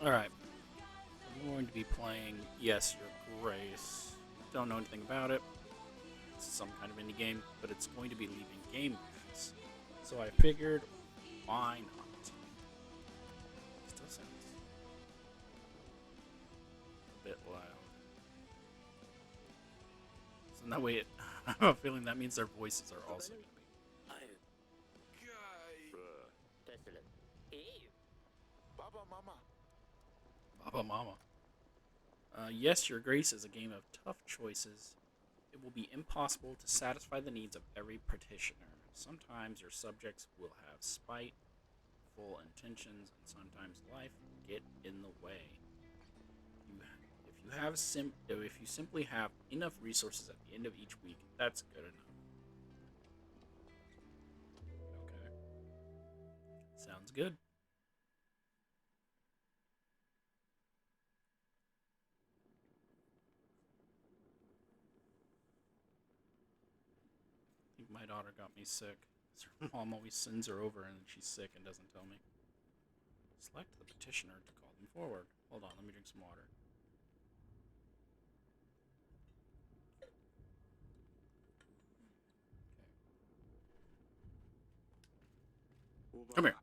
Alright, I'm going to be playing Yes, Your Grace. Don't know anything about it. It's some kind of indie game, but it's going to be leaving Game Pass. So I figured, why not? Still sounds a bit loud. So that way, I have a feeling that means their voices are also going to be Baba Mama. Yes, Your Grace is a game of tough choices. It will be impossible to satisfy the needs of every petitioner. Sometimes your subjects will have spite, full intentions, and sometimes life will get in the way. You, if you simply have enough resources at the end of each week, that's good enough. Okay, sounds good. I think my daughter got me sick. Her mom always sends her over and she's sick and doesn't tell me. Select the petitioner to call them forward. Hold on, let me drink some water. Okay. Come here.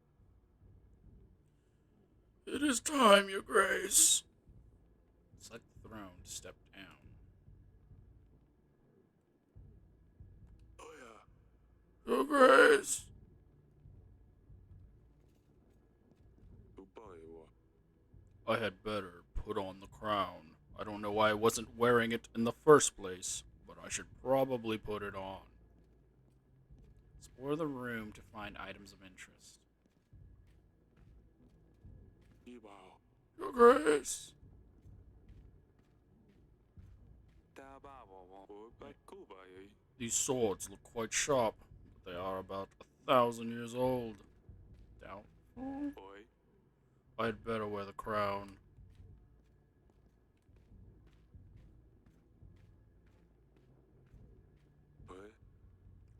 It is time, Your Grace. Select the throne to step down. Oh, yeah. Your Grace. I had better put on the crown. I don't know why I wasn't wearing it in the first place, but I should probably put it on. Explore the room to find items of interest. Your Grace. These swords look quite sharp, but they are about 1,000 years old. Doubtful? I'd better wear the crown.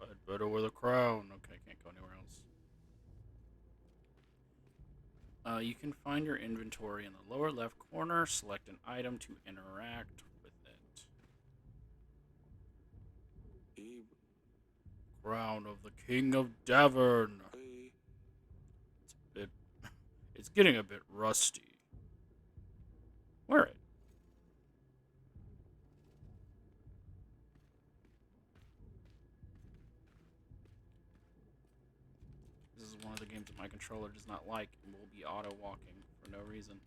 I'd better wear the crown. Okay, can't go anywhere else. You can find your inventory in the lower left corner. Select an item to interact with it. Crown of the King of Davern. It's a bit. It's getting a bit rusty. Wear it. This is one of the games that my controller does not like and will be auto walking for no reason.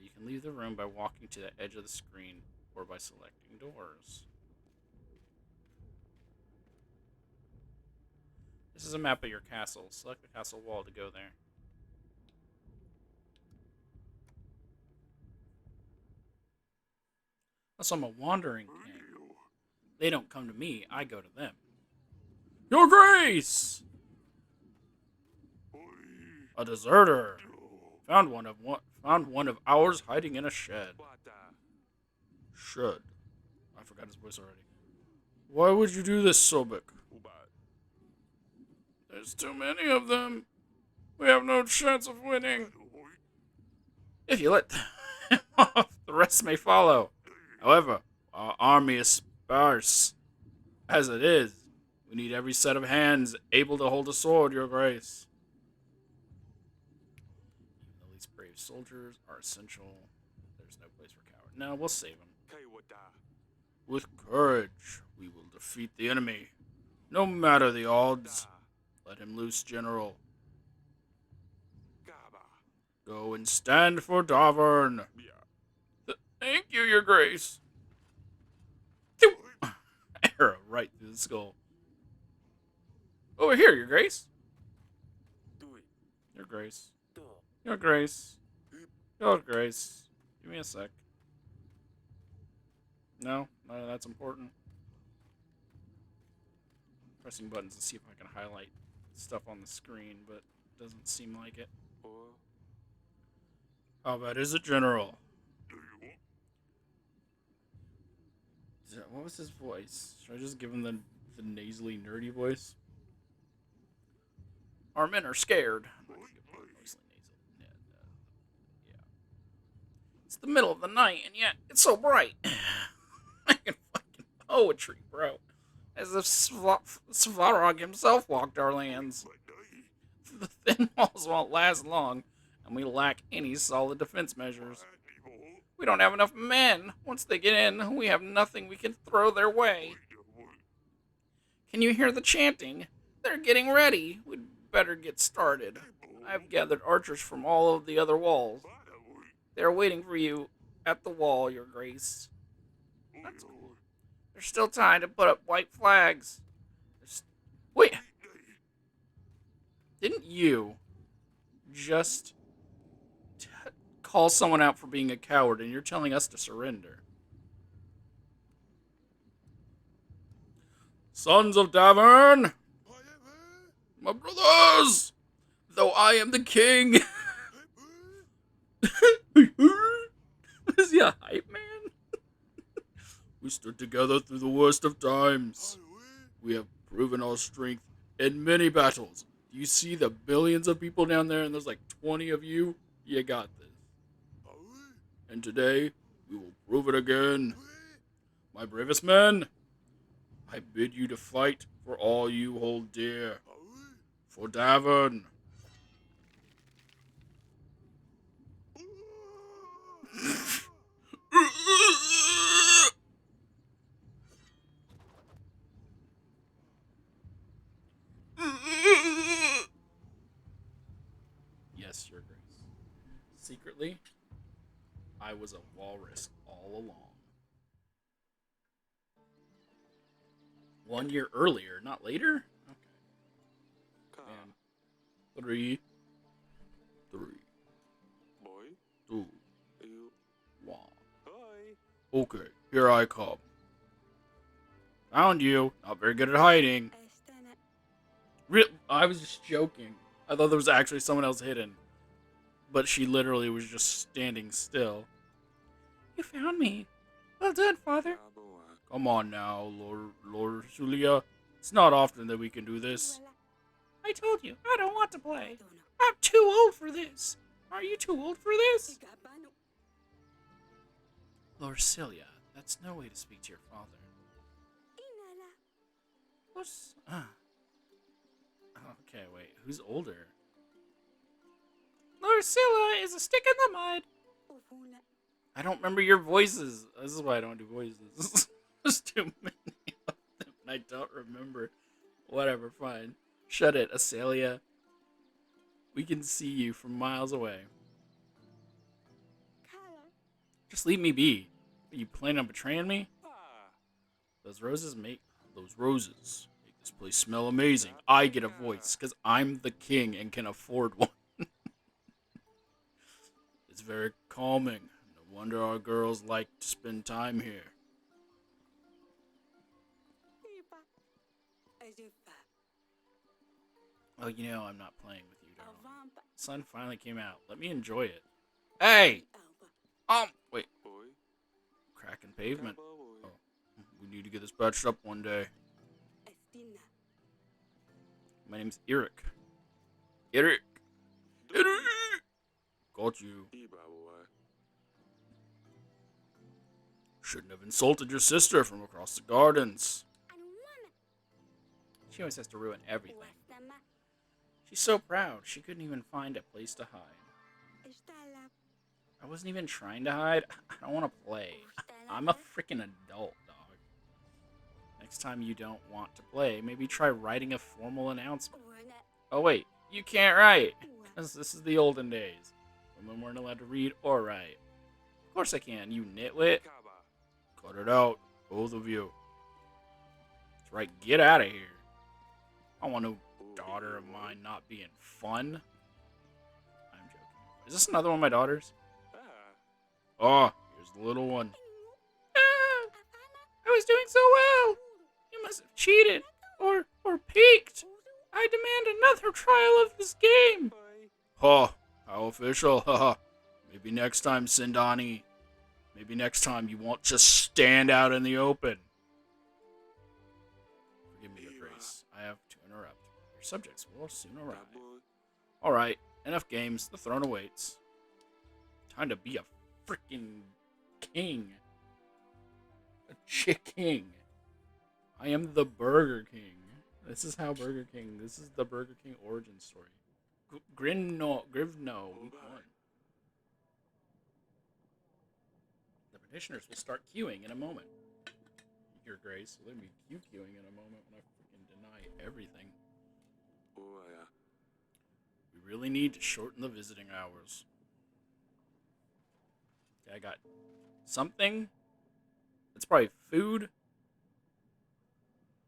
You can leave the room by walking to the edge of the screen or by selecting doors. This is a map of your castle. Select the castle wall to go there. Unless I'm a wandering king. They don't come to me, I go to them. Your Grace! A deserter. Found one of ours hiding in a shed. Shed. I forgot his voice already. Why would you do this, Sobek? There's too many of them. We have no chance of winning. If you let them off, the rest may follow. However, our army is sparse. As it is, we need every set of hands able to hold a sword, Your Grace. Even the least brave soldiers are essential. There's no place for cowards. No, we'll save them. With courage, we will defeat the enemy. No matter the odds. Let him loose, General. Go and stand for Davern. Thank you, Your Grace. Arrow right through the skull. Over here, Your Grace. Your Grace. Your Grace. Your Grace. Give me a sec. No, none of that's important. Pressing buttons to see if I can highlight stuff on the screen, but it doesn't seem like it. How bad is it, General? What was his voice? Should I just give him the nasally, nerdy voice? Our men are scared. the middle of the night, and yet it's so bright. Fucking poetry, bro. As if Svarog himself walked our lands. The thin walls won't last long, and we lack any solid defense measures. We don't have enough men. Once they get in, we have nothing we can throw their way. Can you hear the chanting? They're getting ready. We'd better get started. I've gathered archers from all of the other walls. They're waiting for you at the wall, Your Grace. That's cool. There's still time to put up white flags. Wait. Didn't you just call someone out for being a coward and you're telling us to surrender? Sons of Davern! My brothers! Though I am the king! Is he a hype man? We stood together through the worst of times. We have proven our strength in many battles. Do you see the billions of people down there and there's like 20 of you? You got this. And today, we will prove it again. My bravest men, I bid you to fight for all you hold dear. For Davern. Yes, Your Grace. Secretly, I was a walrus all along. 1 year earlier, not later? Okay. And 3, 2, 1. Okay, here I come. Found you. Not very good at hiding. I was just joking. I thought there was actually someone else hidden. But she literally was just standing still. You found me. Well done, Father. Come on now, Lord Julia. It's not often that we can do this. I told you, I don't want to play. I'm too old for this. Are you too old for this? Lord Celia, that's no way to speak to your father. Okay, wait, who's older? Lord Celia is a stick in the mud. I don't remember your voices. This is why I don't do voices. There's too many of them, and I don't remember. Whatever, fine. Shut it, Acelia. We can see you from miles away. Just leave me be. Are you planning on betraying me? Those roses make this place smell amazing. I get a voice, because I'm the king and can afford one. It's very calming. No wonder our girls like to spend time here. Oh, you know I'm not playing with you, darling. The sun finally came out. Let me enjoy it. Hey! Wait. Cracking pavement. Oh, we need to get this patched up one day. My name's Eric. Eric! Got you. Shouldn't have insulted your sister from across the gardens. She always has to ruin everything. She's so proud, she couldn't even find a place to hide. I wasn't even trying to hide. I don't want to play. I'm a freaking adult, dog. Next time you don't want to play, maybe try writing a formal announcement. Oh wait, you can't write, because this is the olden days. Women weren't allowed to read or write. Of course I can, you nitwit. Cut it out, both of you. That's right, get out of here. I want no daughter of mine not being fun. I'm joking. Is this another one of my daughters? Oh, here's the little one. I was doing so well. You must have cheated or peeked. I demand another trial of this game. Oh, how official. Haha. Maybe next time, Sindani. Maybe next time you won't just stand out in the open. Forgive me, Your Grace. I have to interrupt. Your subjects will soon arrive. Alright, enough games. The throne awaits. Time to be a freaking king. A chick-king. I am the Burger King. This is how Burger King. This is the Burger King origin story. Grivno, week 1. The petitioners will start queuing in a moment. Your Grace, they'll be queuing in a moment when I freaking deny everything. We really need to shorten the visiting hours. Okay, I got something. It's probably food.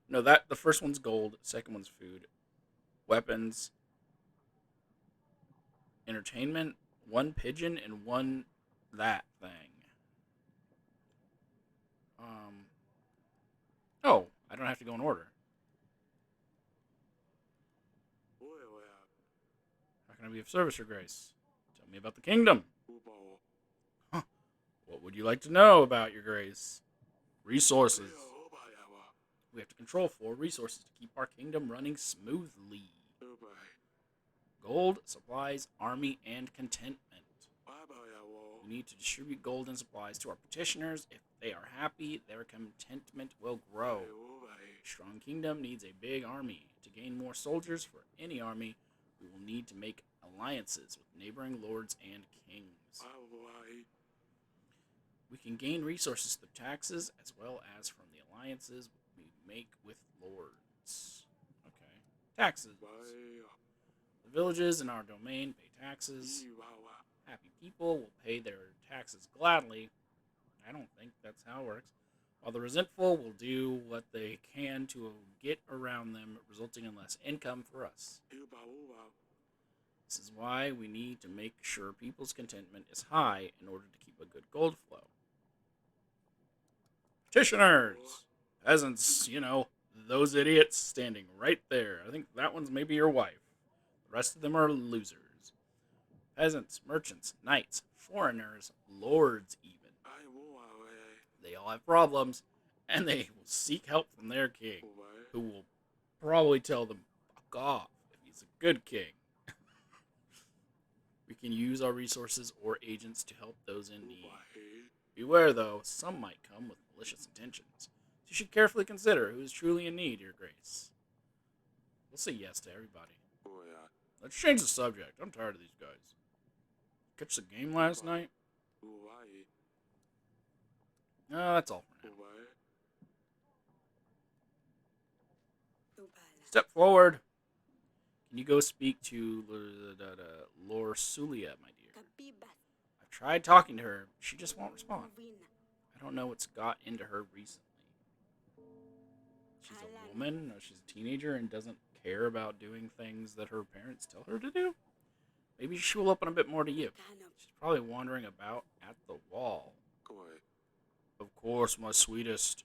No, that the first one's gold. Second one's food. Weapons. Entertainment. One pigeon and one that thing. Oh, I don't have to go in order. How can I be of service, Your Grace? Tell me about the kingdom. Huh. What would you like to know about, Your Grace? Resources. We have to control 4 resources to keep our kingdom running smoothly. Gold, supplies, army, and contentment. We need to distribute gold and supplies to our petitioners. If they are happy, their contentment will grow. A strong kingdom needs a big army. To gain more soldiers for any army, we will need to make alliances with neighboring lords and kings. We can gain resources through taxes as well as from the alliances we make with lords. Okay. Taxes. The villages in our domain pay taxes. Happy people will pay their taxes gladly. I don't think that's how it works. While the resentful will do what they can to get around them, resulting in less income for us. This is why we need to make sure people's contentment is high in order to keep a good gold flow. Petitioners! Peasants, those idiots standing right there. I think that one's maybe your wife. The rest of them are losers. Peasants, merchants, knights, foreigners, lords even. They all have problems, and they will seek help from their king, who will probably tell them, fuck off, if he's a good king. We can use our resources or agents to help those in need. Beware, though, some might come with malicious intentions. You should carefully consider who is truly in need, Your Grace. We'll say yes to everybody. Let's change the subject. I'm tired of these guys. Catch the game last night? No, that's all for now. Step forward. Can you go speak to Lord Sulia, my dear? I've tried talking to her. She just won't respond. I don't know what's got into her recently. She's a woman, or she's a teenager and doesn't care about doing things that her parents tell her to do? Maybe she will open a bit more to you. She's probably wandering about at the wall. Of course, my sweetest.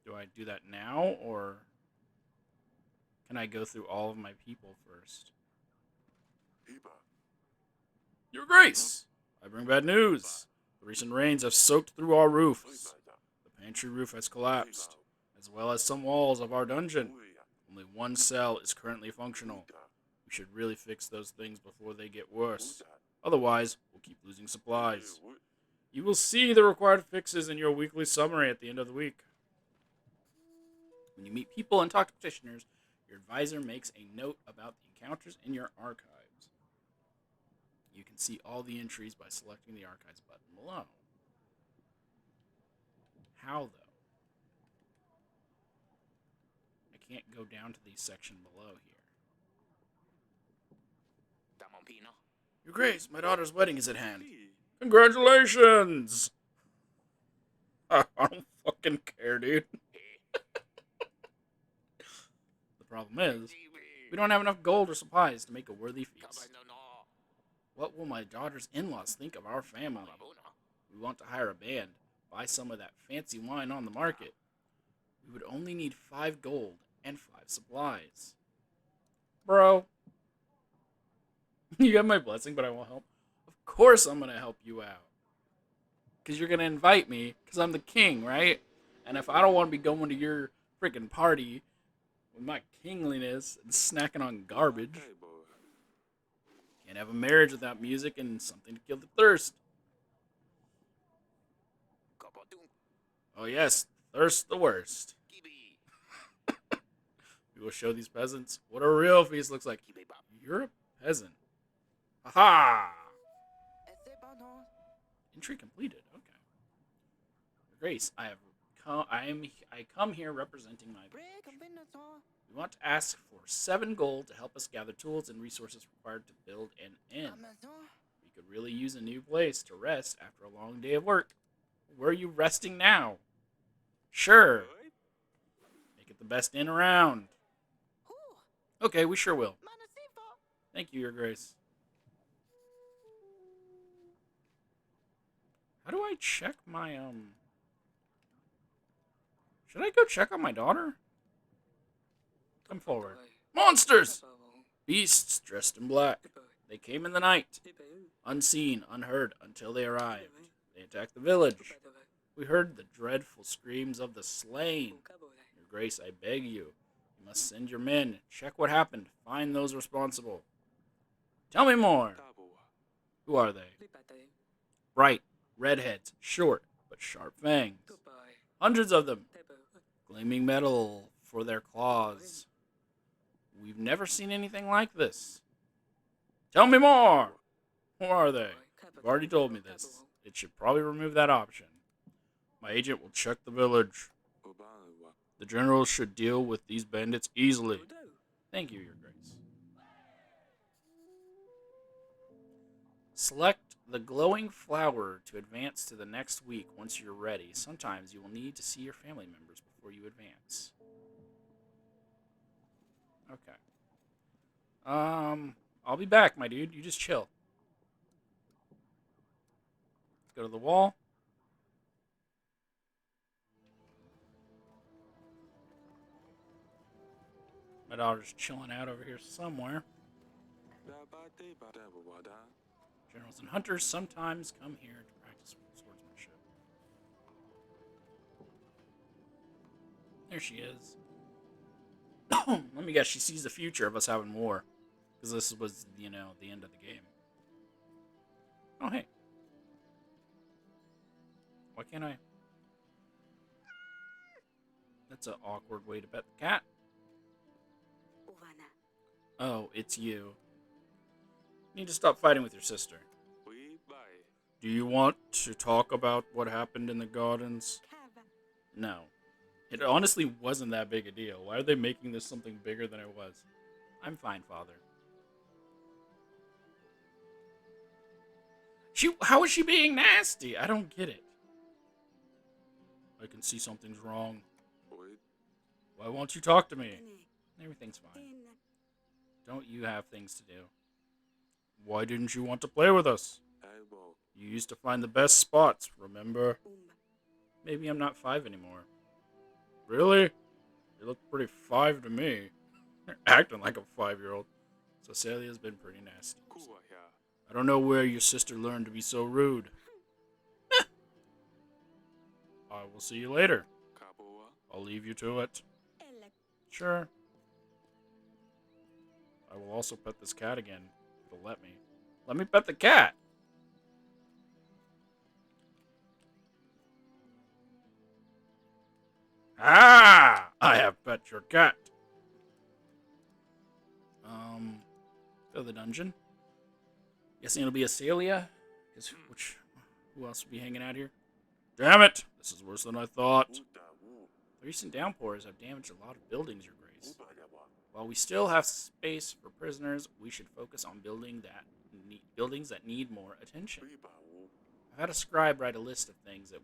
Do I do that now, or can I go through all of my people first? Your Grace! I bring bad news. The recent rains have soaked through our roofs. The pantry roof has collapsed, as well as some walls of our dungeon. Only one cell is currently functional. We should really fix those things before they get worse. Otherwise, we'll keep losing supplies. You will see the required fixes in your weekly summary at the end of the week. When you meet people and talk to petitioners, your advisor makes a note about the encounters in your archives. You can see all the entries by selecting the archives button below. How, though? I can't go down to the section below here. Your Grace, my daughter's wedding is at hand. Congratulations! I don't fucking care, dude. The problem is, we don't have enough gold or supplies to make a worthy feast. What will my daughter's in-laws think of our family? We want to hire a band, buy some of that fancy wine on the market. We would only need 5 gold and 5 supplies. Bro. You have my blessing, but I won't help. Of course I'm going to help you out. Because you're going to invite me, because I'm the king, right? And if I don't want to be going to your freaking party with my kingliness and snacking on garbage, Can't have a marriage without music and something to kill the thirst. Oh yes, thirst the worst. We will show these peasants what a real feast looks like. You're a peasant. Aha! Entry completed. Okay. Your Grace, I come here representing my village. We want to ask for 7 gold to help us gather tools and resources required to build an inn. We could really use a new place to rest after a long day of work. Where are you resting now? Sure. Make it the best inn around. Okay, we sure will. Thank you, Your Grace. How do I check my, Should I go check on my daughter? Come forward. Monsters! Beasts dressed in black. They came in the night, unseen, unheard, until they arrived. They attacked the village. We heard the dreadful screams of the slain. Your Grace, I beg you. You must send your men. Check what happened. Find those responsible. Tell me more. Who are they? Bright, redheads, short, but sharp fangs. Hundreds of them. Gleaming metal for their claws. We've never seen anything like this. Tell me more! Who are they? You've already told me this. It should probably remove that option. My agent will check the village. The general should deal with these bandits easily. Thank you, Your Grace. Select the glowing flower to advance to the next week once you're ready. Sometimes you will need to see your family members before you advance. Okay. I'll be back, my dude. You just chill. Let's go to the wall. My daughter's chilling out over here somewhere. Generals and hunters sometimes come here to practice swordsmanship. There she is. Let me guess, she sees the future of us having war. Because this was, the end of the game. Oh, hey. Why can't I? That's an awkward way to pet the cat. Oh, it's you. You need to stop fighting with your sister. Do you want to talk about what happened in the gardens? No. It honestly wasn't that big a deal. Why are they making this something bigger than it was? I'm fine, Father. How is she being nasty? I don't get it. I can see something's wrong. Why won't you talk to me? Everything's fine. Don't you have things to do? Why didn't you want to play with us? You used to find the best spots, remember? Maybe I'm not 5 anymore. Really? You look pretty 5 to me. You're acting like a 5-year-old. Cecilia's been pretty nasty. I don't know where your sister learned to be so rude. I will see you later. I'll leave you to it. Sure. I will also pet this cat again. It'll let me. Let me pet the cat! Ah! I have pet your cat. Go to the dungeon. Guessing it'll be Acelia. Who else will be hanging out here? Damn it! This is worse than I thought. The recent downpours have damaged a lot of buildings, Your Grace. While we still have space for prisoners, we should focus on buildings that need more attention. I've had a scribe write a list of things that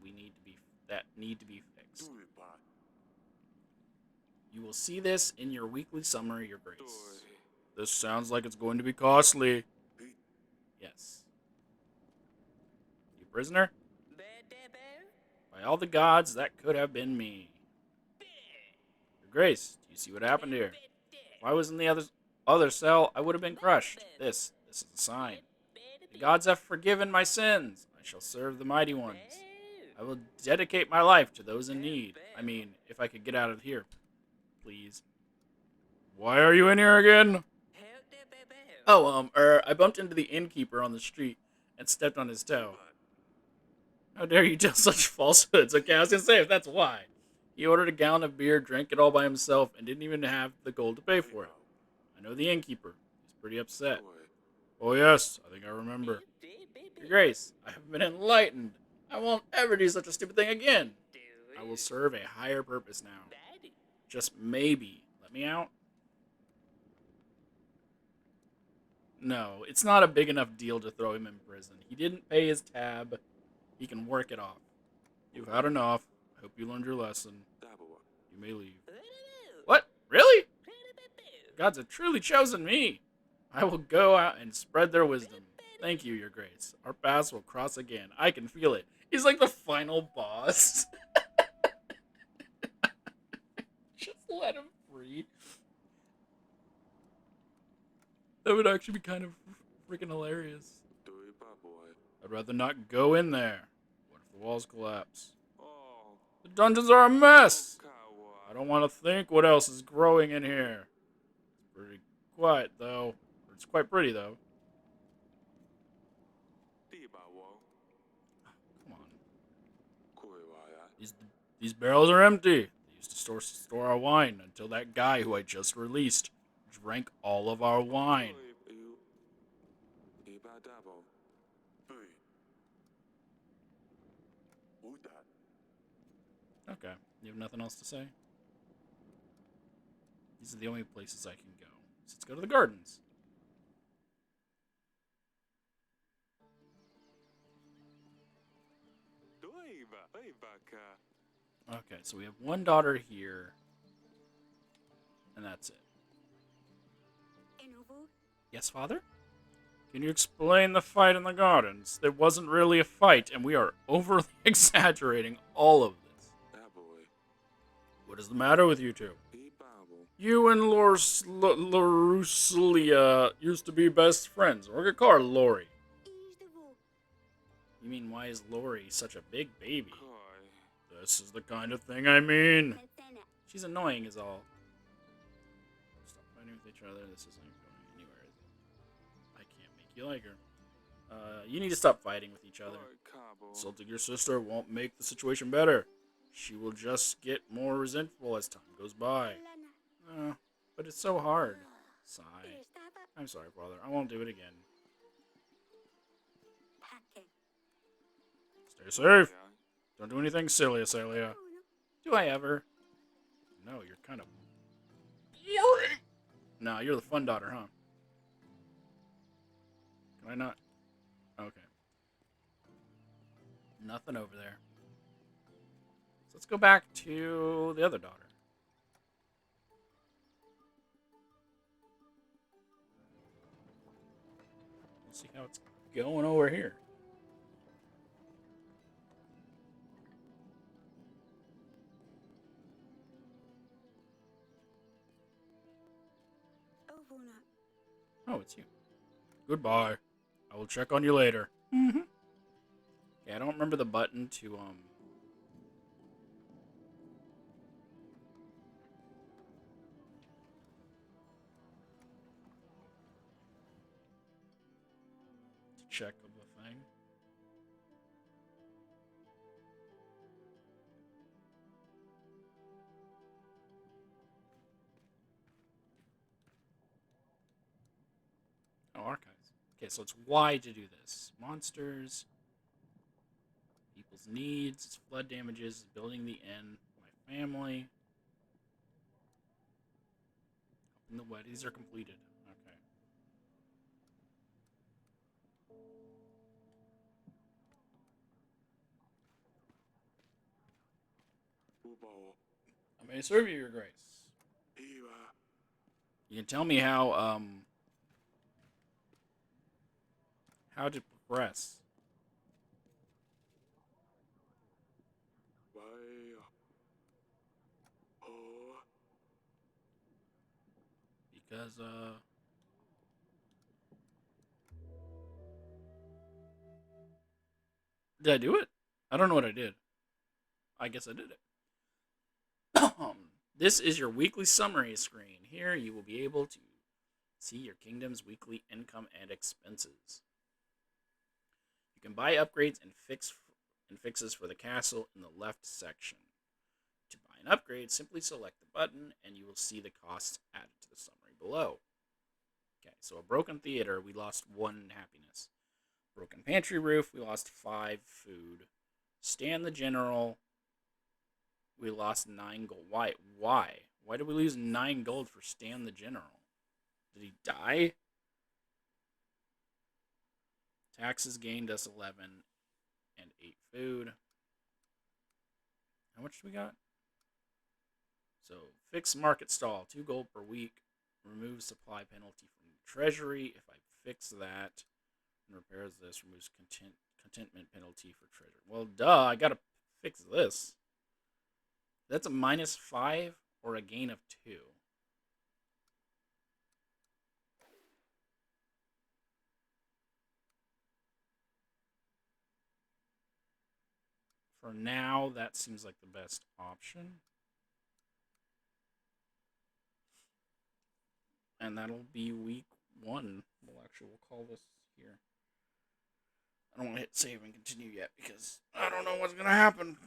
need to be fixed. You will see this in your weekly summary, Your Grace. This sounds like it's going to be costly. Yes. You prisoner? By all the gods, that could have been me. Your Grace, do you see what happened here? If I was in the other cell, I would have been crushed. This is a sign. The gods have forgiven my sins. I shall serve the mighty ones. I will dedicate my life to those in need. I mean, if I could get out of here, please. Why are you in here again? Oh, I bumped into the innkeeper on the street and stepped on his toe. How dare you tell such falsehoods? Okay, I was gonna say if that's why. He ordered a gallon of beer, drank it all by himself, and didn't even have the gold to pay for it. I know the innkeeper. He's pretty upset. Oh yes, I think I remember. Your Grace, I have been enlightened. I won't ever do such a stupid thing again. I will serve a higher purpose now. Just maybe. Let me out? No, it's not a big enough deal to throw him in prison. He didn't pay his tab. He can work it off. You've had enough. I hope you learned your lesson. You may leave. What? Really? The gods have truly chosen me. I will go out and spread their wisdom. Thank you, Your Grace. Our paths will cross again. I can feel it. He's like the final boss. Just let him free. That would actually be kind of freaking hilarious. I'd rather not go in there. What if the walls collapse? The dungeons are a mess. I don't want to think what else is growing in here. It's pretty quiet, though. It's quite pretty, though. Come on. These barrels are empty. They used to store our wine until that guy who I just released drank all of our wine. Okay. You have nothing else to say? These are the only places I can go. So let's go to the gardens. Okay, so we have one daughter here. And that's it. Yes, Father? Can you explain the fight in the gardens? There wasn't really a fight, and we are overly exaggerating all of this. What is the matter with you two? You and Larusulia used to be best friends. Or get called Lori. You mean, why is Lori such a big baby? This is the kind of thing I mean. She's annoying is all. Stop fighting with each other. This isn't going anywhere, is it? I can't make you like her. You need to stop fighting with each other. Insulting your sister won't make the situation better. She will just get more resentful as time goes by. But it's so hard. Sigh. I'm sorry, Father. I won't do it again. Stay safe. Don't do anything silly, Asalia. Do I ever? No, you're kind of boring. No, you're the fun daughter, huh? Can I not? Okay. Nothing over there. So let's go back to the other daughter. Let's see how it's going over here. Oh, it's you. Goodbye. I will check on you later. Mm-hmm. Okay, I don't remember the button to check of the thing. Oh, archives. Okay, so it's Y to do this. Monsters, people's needs, flood damages, building the inn, my family. And the wet. These are completed. Okay. I may serve you, Your Grace. You can tell me how to progress. Because did I do it? I don't know what I did. I guess I did it. This is your weekly summary screen. Here you will be able to See your kingdom's weekly income and expenses. You can buy upgrades and fixes for the castle in the left section. To buy an upgrade, simply select the button and you will see the costs added to the summary below. Okay, so a broken theater, we lost 1 happiness. Broken pantry roof, we lost 5 food. Stan the general, we lost 9 gold. Why? Why did we lose 9 gold for Stan the general? Did he die? Taxes gained us 11 and 8 food. How much do we got? So, fix market stall, 2 gold per week. Remove supply penalty from the treasury. If I fix that and repairs this, removes contentment penalty for treasure. Well, duh, I gotta fix this. That's a -5 or a gain of 2. For now, that seems like the best option. And that'll be week 1. We'll call this here. I don't want to hit save and continue yet because I don't know what's going to happen.